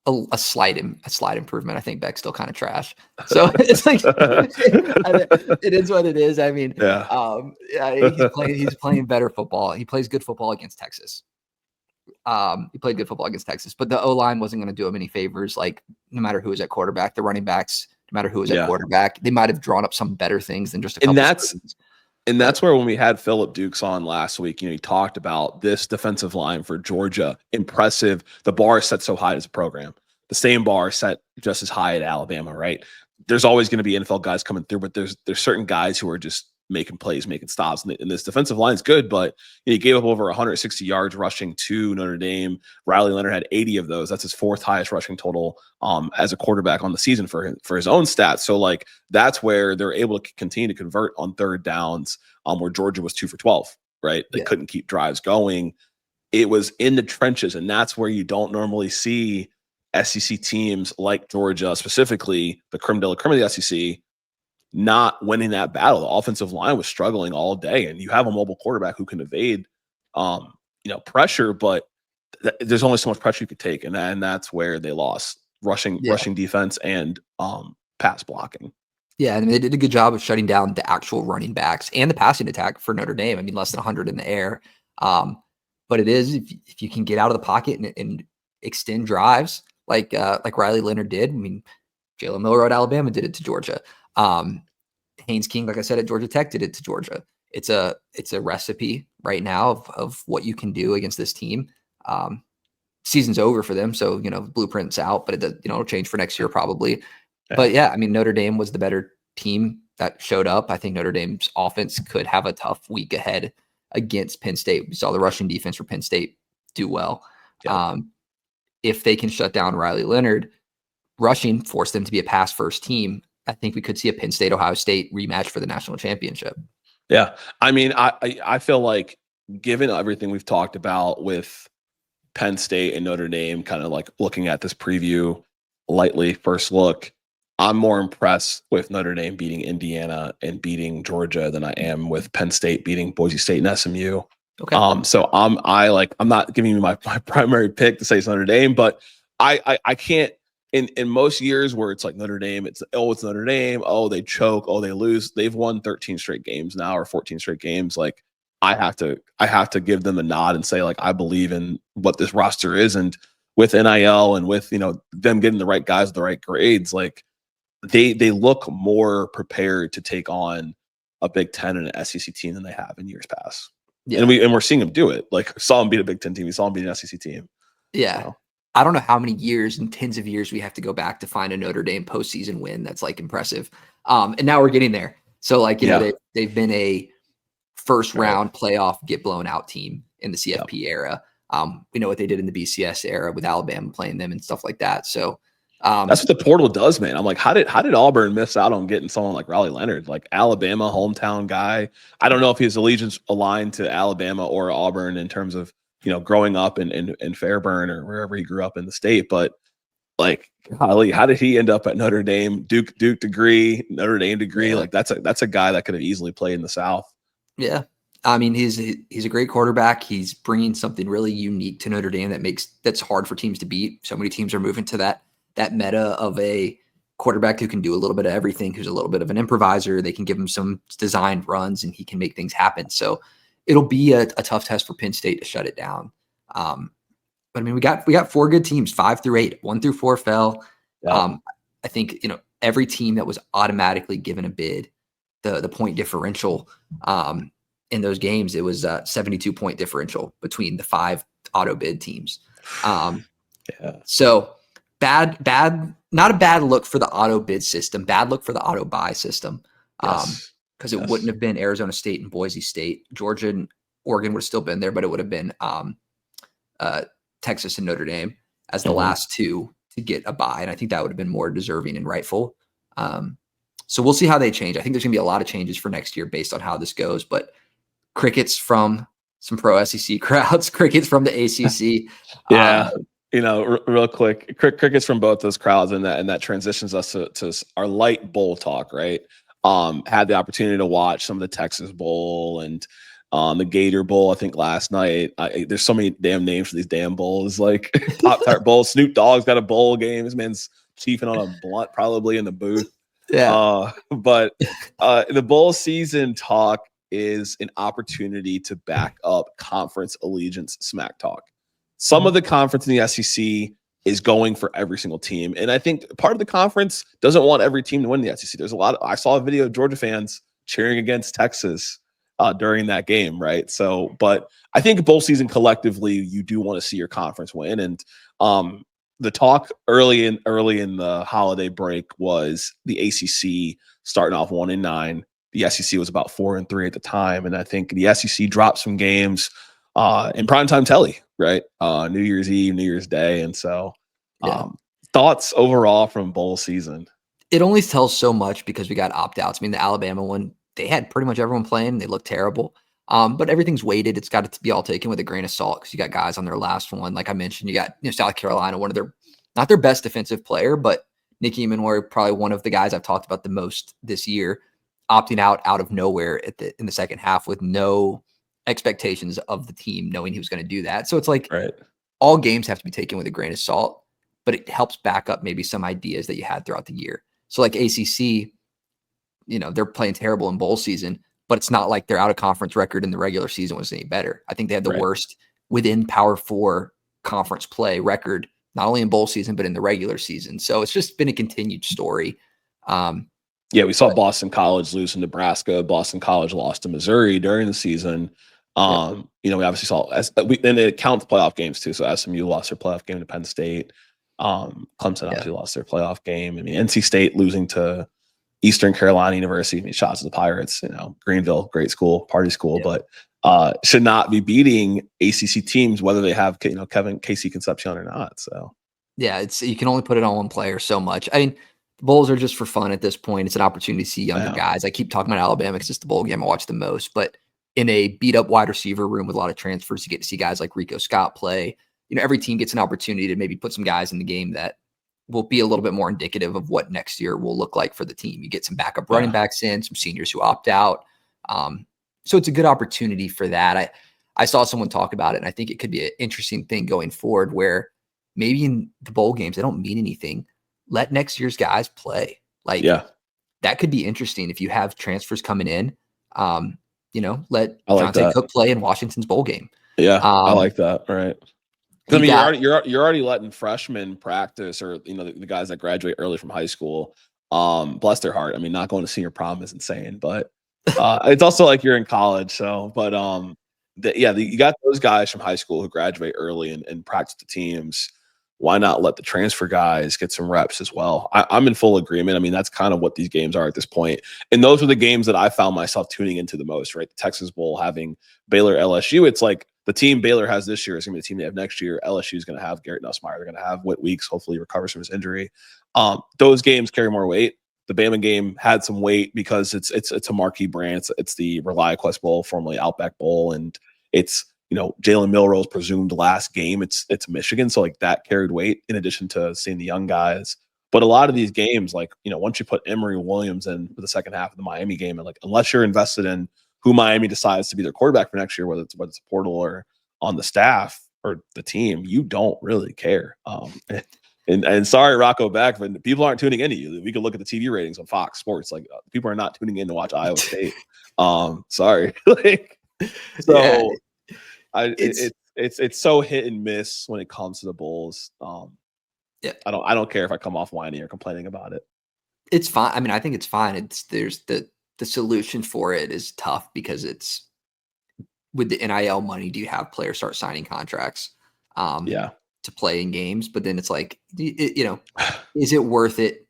A slight improvement. I think Beck's still kind of trash. So it's like it is what it is. I mean, he's playing better football. He plays good football against Texas. He played good football against Texas, but the O-line wasn't going to do him any favors. Like, no matter who was at quarterback, the running backs, no matter who was at quarterback, they might have drawn up some better things than just a couple. And that's where, when we had Philip Dukes on last week, he talked about this defensive line for Georgia. Impressive. The bar is set so high as a program. The same bar set just as high at Alabama, right? There's always going to be NFL guys coming through, but there's certain guys who are just making plays, making stops. And this defensive line is good, but he gave up over 160 yards rushing to Notre Dame. Riley Leonard had 80 of those. That's his 4th highest rushing total as a quarterback on the season for his own stats. So, like, that's where they're able to continue to convert on third downs, where Georgia was 2 for 12, right? They couldn't keep drives going. It was in the trenches, and that's where you don't normally see SEC teams like Georgia, specifically the creme de la creme of the SEC, not winning that battle. The offensive line was struggling all day, and you have a mobile quarterback who can evade, pressure, but there's only so much pressure you could take, and that's where they lost rushing defense and pass blocking. Yeah, and they did a good job of shutting down the actual running backs and the passing attack for Notre Dame. I mean, less than 100 in the air, but it is, if you can get out of the pocket and extend drives like Riley Leonard did. I mean, Jalen Milroe at Alabama did it to Georgia. Haynes King, like I said, at Georgia Tech did it to Georgia. It's a recipe right now of what you can do against this team. Season's over for them, so blueprint's out, but it'll change for next year probably. Yeah. But yeah, I mean, Notre Dame was the better team that showed up. I think Notre Dame's offense could have a tough week ahead against Penn State. We saw the rushing defense for Penn State do well. Yeah. If they can shut down Riley Leonard, rushing, force them to be a pass-first team, I think we could see a Penn State-Ohio State rematch for the national championship. Yeah. I mean, I feel like, given everything we've talked about with Penn State and Notre Dame, kind of like looking at this preview lightly, first look, I'm more impressed with Notre Dame beating Indiana and beating Georgia than I am with Penn State beating Boise State and SMU. Okay. So I'm not giving you my primary pick to say it's Notre Dame, but I can't in most years where it's like Notre Dame, it's Notre Dame, oh they choke, oh they lose. They've won 13 straight games now or 14 straight games. Like I have to give them a nod and say like I believe in what this roster is, and with NIL and with them getting the right guys with the right grades, like they look more prepared to take on a Big Ten and an SEC team than they have in years past. Yeah. And we're seeing them do it. Like saw them beat a Big Ten team, we saw them beat an SEC team. Yeah. So. I don't know how many years and tens of years we have to go back to find a Notre Dame postseason win that's like impressive. And now we're getting there. So like, they've been a first round playoff get blown out team in the CFP era. We know what they did in the BCS era with Alabama playing them and stuff like that. So that's what the portal does, man. I'm like, how did Auburn miss out on getting someone like Raleigh Leonard, like Alabama hometown guy? I don't know if his allegiance aligned to Alabama or Auburn in terms of growing up in Fairburn or wherever he grew up in the state, but like, golly, how did he end up at Notre Dame? Duke degree, Notre Dame degree. Like that's a guy that could have easily played in the South. Yeah. I mean, he's a great quarterback. He's bringing something really unique to Notre Dame that's hard for teams to beat. So many teams are moving to that meta of a quarterback who can do a little bit of everything, who's a little bit of an improviser. They can give him some designed runs and he can make things happen. So it'll be a tough test for Penn State to shut it down. But I mean, we got 4 good teams, 5 through 8, 1 through 4 fell. Yeah. I think, every team that was automatically given a bid, the point differential in those games, it was a 72-point differential between the 5 auto bid teams. So bad, not a bad look for the auto bid system, bad look for the auto buy system. Because it wouldn't have been Arizona State and Boise State. Georgia and Oregon would have still been there, but it would have been Texas and Notre Dame as the last 2 to get a bye. And I think that would have been more deserving and rightful. So we'll see how they change. I think there's going to be a lot of changes for next year based on how this goes. But crickets from some pro SEC crowds, crickets from the ACC. Real quick, crickets from both those crowds, and that transitions us to our light bowl talk, right? Had the opportunity to watch some of the Texas Bowl and the Gator Bowl, I think last night. There's so many damn names for these damn bowls, like Pop-Tart Bowl. Snoop Dogg's got a bowl game. This man's chiefing on a blunt probably in the booth. But the bowl season talk is an opportunity to back up conference allegiance smack talk. Some of the conference in the SEC is going for every single team. And I think part of the conference doesn't want every team to win the SEC. There's I saw a video of Georgia fans cheering against Texas during that game, right? So, but I think bowl season collectively, you do want to see your conference win. And the talk early in the holiday break was the ACC starting off 1-9. The SEC was about 4-3 at the time. And I think the SEC dropped some games in primetime telly, right? New Year's Eve, New Year's Day. And so thoughts overall from bowl season. It only tells so much because we got opt-outs. I mean, the Alabama one, they had pretty much everyone playing. They looked terrible. But everything's weighted. It's got to be all taken with a grain of salt because you got guys on their last one. Like I mentioned, you got South Carolina, one of their, not their best defensive player, but Nicky Emenware, probably one of the guys I've talked about the most this year, opting out of nowhere in the second half with no expectations of the team knowing he was going to do that. So it's like all games have to be taken with a grain of salt, but it helps back up maybe some ideas that you had throughout the year. So like ACC, they're playing terrible in bowl season, but it's not like their out of conference record in the regular season was any better. I think they had the worst within Power 4 conference play record, not only in bowl season, but in the regular season. So it's just been a continued story. We saw Boston College lose to Nebraska. Boston College lost to Missouri during the season. We obviously saw and it counts playoff games too. So SMU lost their playoff game to Penn State. Clemson obviously lost their playoff game. I mean, NC State losing to Eastern Carolina University. I mean, shots to the Pirates. Greenville, great school, party school, but should not be beating ACC teams whether they have Casey Concepcion or not. So you can only put it on one player so much. I mean, the bowls are just for fun at this point. It's an opportunity to see younger guys. I keep talking about Alabama because it's the bowl game I watch the most, but in a beat up wide receiver room with a lot of transfers, you get to see guys like Rico Scott play. Every team gets an opportunity to maybe put some guys in the game that will be a little bit more indicative of what next year will look like for the team. You get some backup running backs in, some seniors who opt out. So it's a good opportunity for that. I saw someone talk about it, and I think it could be an interesting thing going forward where maybe in the bowl games, they don't mean anything. Let next year's guys play. Like, that could be interesting if you have transfers coming in. Let Jonte Cook play in Washington's bowl game. Yeah, I like that. Right. I mean, you're already letting freshmen practice, or the guys that graduate early from high school. Bless their heart. I mean, not going to senior prom is insane, but it's also like you're in college. So, but you got those guys from high school who graduate early and practice the teams. Why not let the transfer guys get some reps as well? I'm in full agreement. I mean, that's kind of what these games are at this point. And those are the games that I found myself tuning into the most, right? The Texas Bowl having Baylor, LSU. It's like the team Baylor has this year is going to be the team they have next year. LSU is going to have Garrett Nussmeier. They're going to have Whit Weeks. Hopefully he recovers from his injury. Those games carry more weight. The Bama game had some weight because it's a marquee brand. It's the ReliaQuest Bowl, formerly Outback Bowl, and it's Jalen Milroe's presumed last game. It's Michigan, so like that carried weight in addition to seeing the young guys. But a lot of these games, like once you put Emory Williams in for the second half of the Miami game, and like unless you're invested in who Miami decides to be their quarterback for next year, whether it's a portal or on the staff or the team, you don't really care. And sorry, Rocco Beck, but people aren't tuning into you. We can look at the TV ratings on Fox Sports. Like people are not tuning in to watch Iowa State. Sorry, like so. Yeah. It's so hit and miss when it comes to the Bulls. I don't care if I come off whiny or complaining about it. It's fine. I mean, I think it's fine. There's the solution for it is tough because it's with the NIL money. Do you have players start signing contracts? To play in games, but then it's like, is it worth it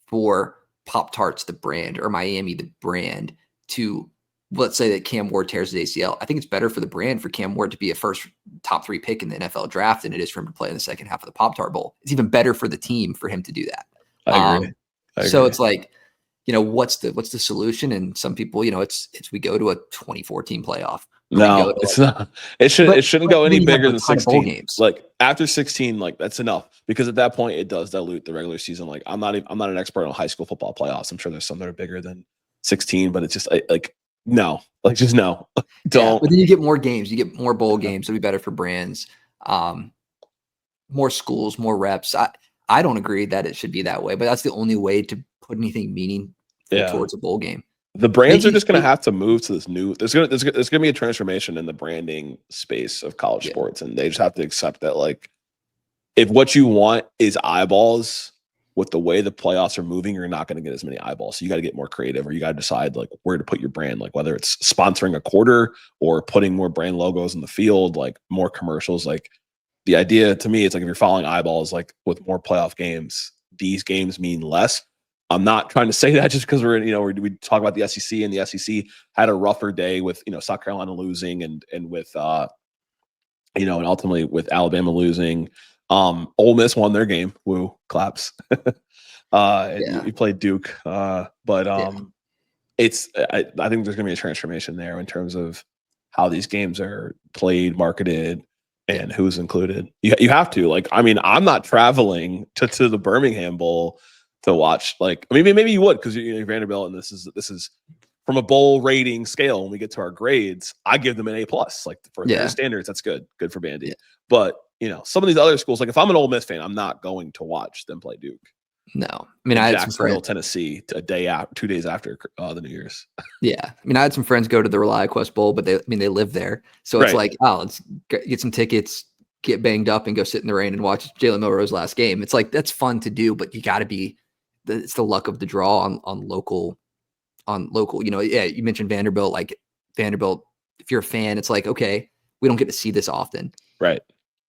for Pop-Tarts, the brand, or Miami, the brand, to let's say that Cam Ward tears his ACL? I think it's better for the brand for Cam Ward to be a first top 3 pick in the NFL draft than it is for him to play in the second half of the Pop-Tart Bowl. It's even better for the team for him to do that. I agree. So it's like, what's the solution? And some people, it's we go to a 2014 playoff. No, it's not. It shouldn't go any bigger than 16 games. Like after 16, like that's enough, because at that point it does dilute the regular season. Like I'm not an expert on high school football playoffs. I'm sure there's some that are bigger than 16, but it's just like no, like just no. Don't. Yeah, but then you get more games. You get more bowl games. It'll be better for brands. More schools, more reps. I don't agree that it should be that way, but that's the only way to put anything meaningful towards a bowl game. The brands are just going to have to move to this new. There's going to be a transformation in the branding space of college sports, and they just have to accept that. Like, if what you want is eyeballs, with the way the playoffs are moving, you're not going to get as many eyeballs. So you got to get more creative, or you got to decide like where to put your brand. Like whether it's sponsoring a quarter or putting more brand logos in the field, like more commercials. Like the idea to me, it's like if you're following eyeballs, like with more playoff games, these games mean less. I'm not trying to say that just because we talk about the SEC, and the SEC had a rougher day with, South Carolina losing and with, and ultimately with Alabama losing. Ole Miss won their game. Woo, claps. You played Duke. But I think there's going to be a transformation there in terms of how these games are played, marketed, and who's included. You have to, like, I mean, I'm not traveling to the Birmingham Bowl to watch, like, I mean, maybe you would, because you're Vanderbilt, and this is from a bowl rating scale. When we get to our grades, I give them an A+. Like for their standards, that's good for Bandy. Yeah. But some of these other schools, like if I'm an Ole Miss fan, I'm not going to watch them play Duke. No, I mean, I had some friends, Tennessee, 2 days after the New Year's. Yeah, I mean, I had some friends go to the ReliaQuest Bowl, but they live there, so it's like, let's get some tickets, get banged up, and go sit in the rain and watch Jalen Milroe's last game. It's like that's fun to do, but you got to be. It's the luck of the draw on local. You mentioned Vanderbilt. Like Vanderbilt, if you're a fan, it's like, okay, we don't get to see this often, right?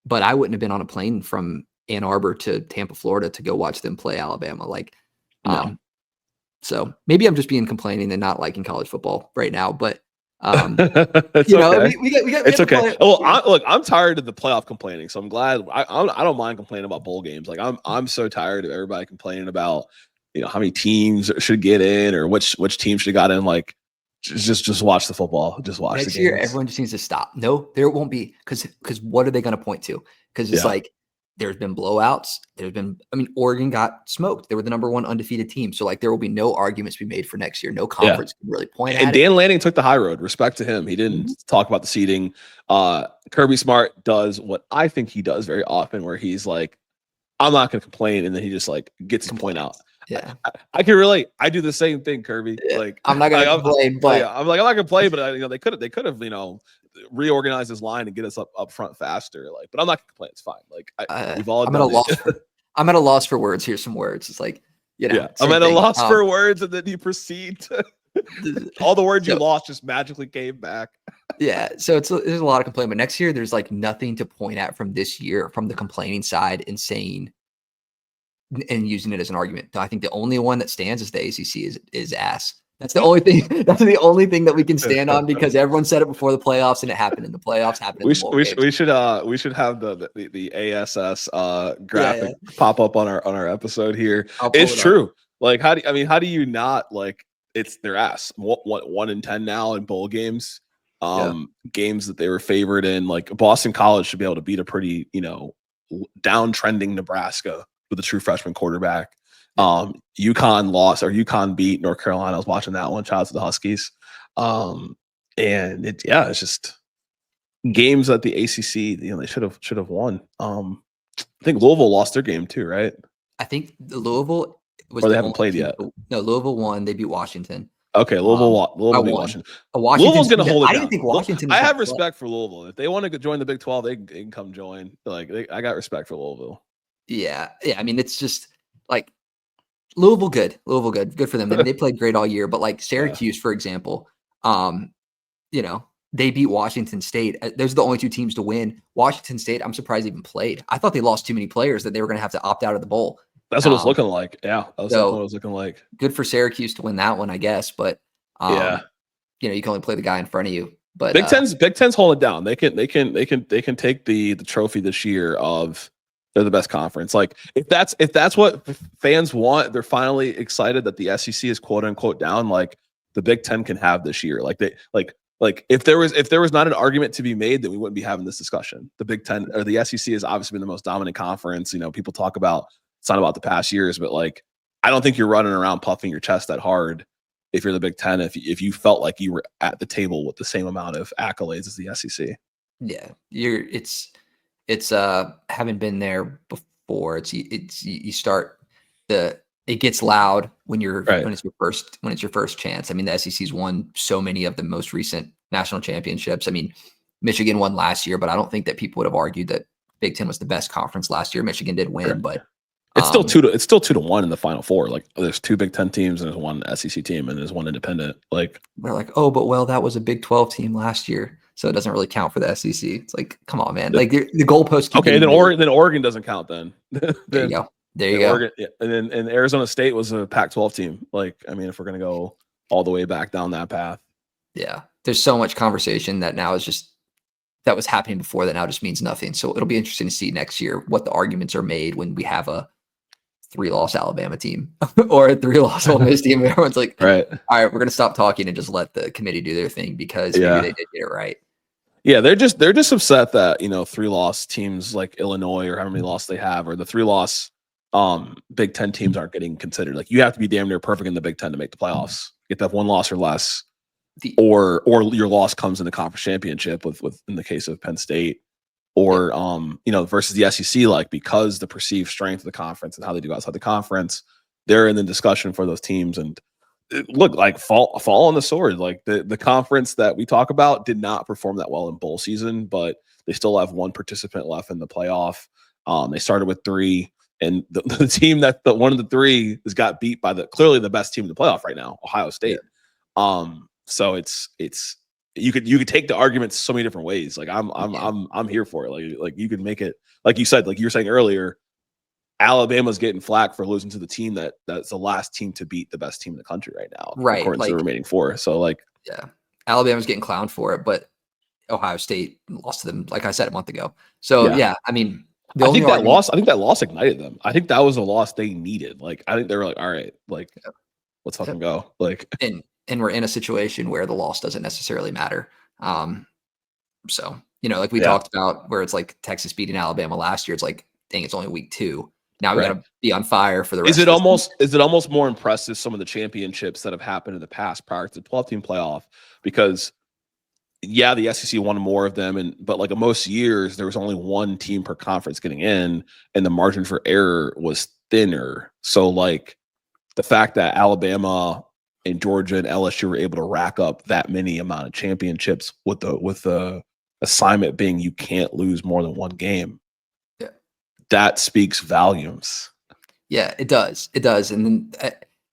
But I wouldn't have been on a plane from Ann Arbor to Tampa, Florida, to go watch them play Alabama. Like, no. So maybe I'm just being complaining and not liking college football right now, but. It's okay. It's okay. I'm tired of the playoff complaining, so I'm glad. I don't mind complaining about bowl games. Like I'm so tired of everybody complaining about how many teams should get in or which team should have got in. Like just watch the football. Just watch next the year. games. Everyone just needs to stop. No, there won't be, because what are they going to point to? Because it's like there's been blowouts. Oregon got smoked. They were the number 1 undefeated team. So like there will be no arguments to be made for next year. No conference can really point at it. And Dan Lanning took the high road. Respect to him. He didn't talk about the seeding. Kirby Smart does what I think he does very often, where he's like, I'm not going to complain. And then he just like gets his point out. Yeah. I can relate. I do the same thing, Kirby. Yeah. Like I'm not going to complain, but I'm like, I'm not going to complain, but they could have, reorganized his line and get us up front faster. Like, but I'm not going to complain. It's fine. Like we've all I'm done at a loss it. I'm at a loss for words. Here's some words. It's like, I'm at a loss for words, and then you proceed to all the words you lost just magically came back. Yeah, so there's a lot of complaining, but next year there's like nothing to point at from this year from the complaining side and saying and using it as an argument. I think the only one that stands is the ACC is ass. That's the only thing. That's the only thing that we can stand on because everyone said it before the playoffs and it happened in the playoffs. We should have the ASS graphic pop up on our episode here. It's true. Like how do you not like it's their ass? What 1-10 now in bowl games? Games that they were favored in. Like Boston College should be able to beat a pretty downtrending Nebraska with a true freshman quarterback. UConn beat North Carolina. I was watching that one. Shout out to the Huskies. And it's just games that the ACC, they should have won. I think Louisville lost their game too, right? I think the Louisville was. Or they haven't played yet. No, Louisville won. They beat Washington. Okay, Louisville beat Washington. Louisville's going to hold it down. I didn't think Washington. I have respect for Louisville. If they want to join the Big 12, they can come join. I got respect for Louisville. Yeah. I mean, it's just like Louisville good for them. They played great all year, but like Syracuse, for example, they beat Washington State. Those are the only two teams to win. Washington State, I'm surprised even played. I thought they lost too many players that they were going to have to opt out of the bowl. That's what it was looking like. Yeah, that was what it was looking like. Good for Syracuse to win that one, I guess. But you can only play the guy in front of you. But Big Ten's hold it down. They can take the trophy this year of they're the best conference. Like if that's what fans want, they're finally excited that the SEC is quote unquote down. Like the Big Ten can have this year. Like if there was not an argument to be made, then we wouldn't be having this discussion. The Big Ten or the SEC has obviously been the most dominant conference. People talk about it's not about the past years, but like I don't think you're running around puffing your chest that hard if you're the Big Ten. If you felt like you were at the table with the same amount of accolades as the SEC. Yeah, it's having been there before. It gets loud when when it's your first chance. I mean, the SEC's won so many of the most recent national championships. I mean, Michigan won last year, but I don't think that people would have argued that Big Ten was the best conference last year. Michigan did win, but it's still 2-1 in the Final Four. Like there's 2 Big Ten teams and there's 1 SEC team and there's 1 independent. Like they're like, that was a Big 12 team last year, so it doesn't really count for the SEC. It's like, come on, man. Like the goalpost. Okay, then Oregon doesn't count then. There you go. There you go. Oregon, and Arizona State was a Pac-12 team. Like, I mean, if we're gonna go all the way back down that path, there's so much conversation that now is just that was happening before that now just means nothing. So it'll be interesting to see next year what the arguments are made when we have a 3-loss Alabama team or a 3-loss Ole Miss team. Everyone's like, all right, we're gonna stop talking and just let the committee do their thing because maybe they did get it right. Yeah, they're just upset that 3-loss teams like Illinois or how many loss they have, or the 3-loss Big Ten teams aren't getting considered. Like you have to be damn near perfect in the Big Ten to make the playoffs. You have to have 1 loss or less, or your loss comes in the conference championship with in the case of Penn State, or versus the SEC. Like because the perceived strength of the conference and how they do outside the conference, they're in the discussion for those teams. And look, like fall on the sword. Like the conference that we talk about did not perform that well in bowl season, but they still have 1 participant left in the playoff. They started with 3. And the team that one of the 3 has got beat by clearly the best team in the playoff right now, Ohio State. So it's you could take the arguments so many different ways. Like I'm here for it. Like you could make it like you said, like you were saying earlier, Alabama's getting flack for losing to the team that's the last team to beat the best team in the country right now, right? According to the remaining 4. So Alabama's getting clowned for it, but Ohio State lost to them, like I said, a month ago. So I mean. I think that loss ignited them. I think that was a loss they needed. Like, I think they were like, all right, like, let's fucking go. Like, and we're in a situation where the loss doesn't necessarily matter. So, like we talked about where it's like Texas beating Alabama last year. It's like, dang, it's only week 2. Now we got to be on fire for the rest Is it almost more impressive some of the championships that have happened in the past prior to the 12-team playoff? Because yeah, the SEC won more of them, but like in most years, there was only one team per conference getting in, and the margin for error was thinner. So like the fact that Alabama and Georgia and LSU were able to rack up that many amount of championships with the assignment being you can't lose more than one game, that speaks volumes. Yeah, it does. It does. And then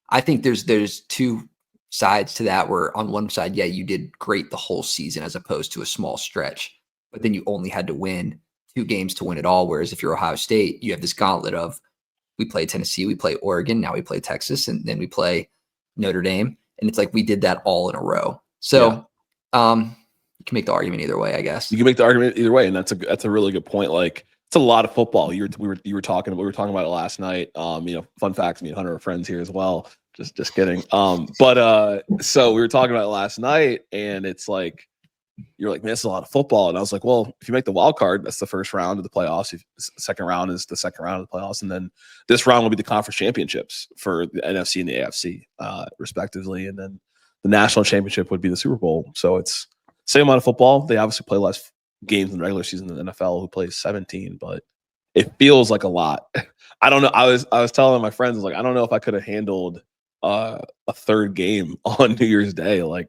I think there's two sides to that, where on one side, yeah, you did great the whole season as opposed to a small stretch, but then you only had to win 2 games to win it all. Whereas if you're Ohio State, you have this gauntlet of, we play Tennessee, we play Oregon, now we play Texas, and then we play Notre Dame. And it's like we did that all in a row. So you can make the argument either way, I guess. You can make the argument either way, and that's a really good point. Like, it's a lot of football. We were talking about it last night. Fun facts, me and Hunter are friends here as well. Just kidding. So we were talking about it last night, and it's like, you're like, man, it's a lot of football. And I was like, well, if you make the wild card, that's the first round of the playoffs. Second round is the second round of the playoffs. And then this round will be the conference championships for the NFC and the AFC, respectively. And then the national championship would be the Super Bowl. So it's same amount of football. They obviously play less games in the regular season than the NFL, who plays 17, but it feels like a lot. I don't know. I was telling my friends, like, I don't know if I could have handled a third game on New Year's Day. Like,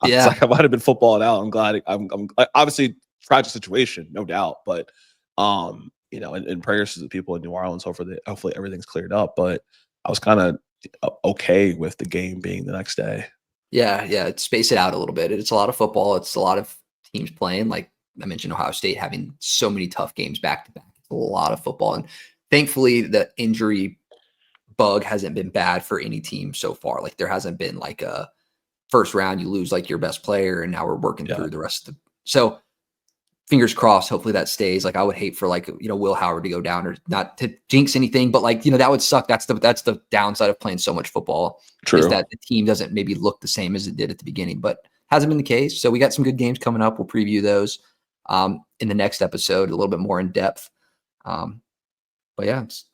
it's like I might have been footballing out. I'm glad. I'm obviously tragic situation, no doubt, but and prayers to the people in New Orleans. Hopefully everything's cleared up. But I was kind of okay with the game being the next day. Yeah. Space it out a little bit. It's a lot of football. It's a lot of teams playing. Like I mentioned, Ohio State having so many tough games back to back. It's a lot of football, and thankfully the injury bug hasn't been bad for any team so far. Like there hasn't been like a first round you lose like your best player, and now we're working through the rest of the. So fingers crossed. Hopefully that stays. Like I would hate for Will Howard to go down, or not to jinx anything, but that would suck. That's the downside of playing so much football. True. Is that the team doesn't maybe look the same as it did at the beginning, but hasn't been the case. So we got some good games coming up. We'll preview those in the next episode, a little bit more in depth. But yeah, it's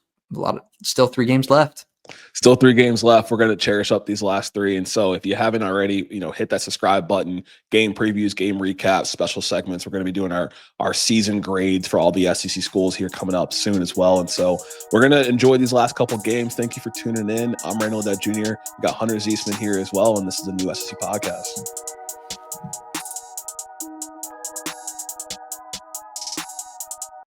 still 3 games left. Still 3 games left. We're going to cherish up these last 3. And so if you haven't already, hit that subscribe button, game previews, game recaps, special segments. We're going to be doing our season grades for all the SEC schools here coming up soon as well. And so we're going to enjoy these last couple games. Thank you for tuning in. I'm Randall Ledet Jr. We got Hunter Zeisman here as well. And this is the new SEC podcast.